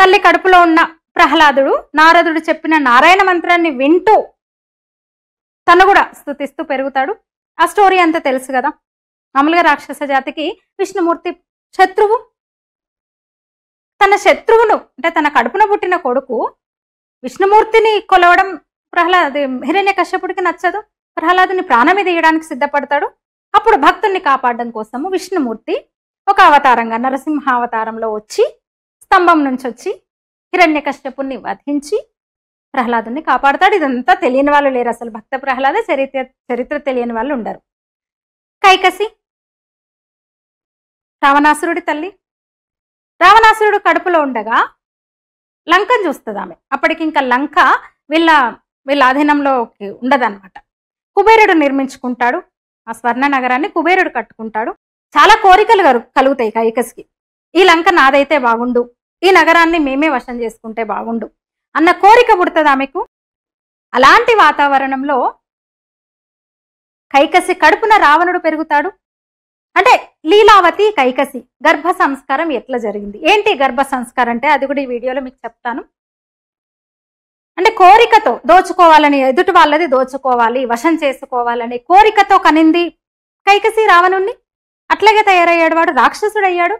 తల్లి కడుపులో ఉన్న ప్రహ్లాదుడు నారదుడు చెప్పిన నారాయణ మంత్రాన్ని వింటూ తను కూడా స్తుతిస్తూ పెరుగుతాడు. ఆ స్టోరీ అంతా తెలుసు కదా. మామూలుగా రాక్షస జాతికి విష్ణుమూర్తి శత్రువు. తన శత్రువును అంటే తన కడుపున పుట్టిన కొడుకు విష్ణుమూర్తిని కొలవడం హిరణ్యకశ్యపుడికి నచ్చదు. ప్రహ్లాదుని ప్రాణమి తీయడానికి సిద్ధపడతాడు. అప్పుడు భక్తుల్ని కాపాడడం కోసము విష్ణుమూర్తి ఒక అవతారంగా నరసింహావతారంలో వచ్చి స్తంభం నుంచి వచ్చి హిరణ్యకశ్యపుని వధించి ప్రహ్లాదుని కాపాడతాడు. ఇదంతా తెలియని వాళ్ళు లేరు అసలు. భక్త ప్రహ్లాద చరిత్ర తెలియని వాళ్ళు ఉండరు. కైకసి రావణాసురుడి తల్లి. రావణాసురుడు కడుపులో ఉండగా లంకను చూస్తుంది ఆమె. అప్పటికి ఇంకా లంక వీళ్ళ ఆధీనంలోకి ఉండదన్నమాట. కుబేరుడు నిర్మించుకుంటాడు ఆ స్వర్ణ నగరాన్ని. కుబేరుడు కట్టుకుంటాడు. చాలా కోరికలు కలుగుతాయి కైకసికి. ఈ లంక నాదైతే బాగుండు, ఈ నగరాన్ని మేమే వశం చేసుకుంటే బాగుండు అన్న కోరిక పుడుతుంది ఆమెకు. అలాంటి వాతావరణంలో కైకసి కడుపున రావణుడు పెరుగుతాడు. అంటే లీలావతి కైకసి గర్భ సంస్కారం ఎట్లా జరిగింది, ఏంటి గర్భ సంస్కారం అంటే అది కూడా ఈ వీడియోలో మీకు చెప్తాను. అంటే కోరికతో దోచుకోవాలని, ఎదుటి వాళ్ళది దోచుకోవాలి, వశం చేసుకోవాలని కోరికతో కనింది కైకసి రావణుణ్ణి. అట్లాగే తయారయ్యాడు వాడు, రాక్షసుడు అయ్యాడు.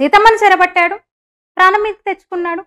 సీతమ్మని చెరబట్టాడు, ప్రాణం మీద తెచ్చుకున్నాడు.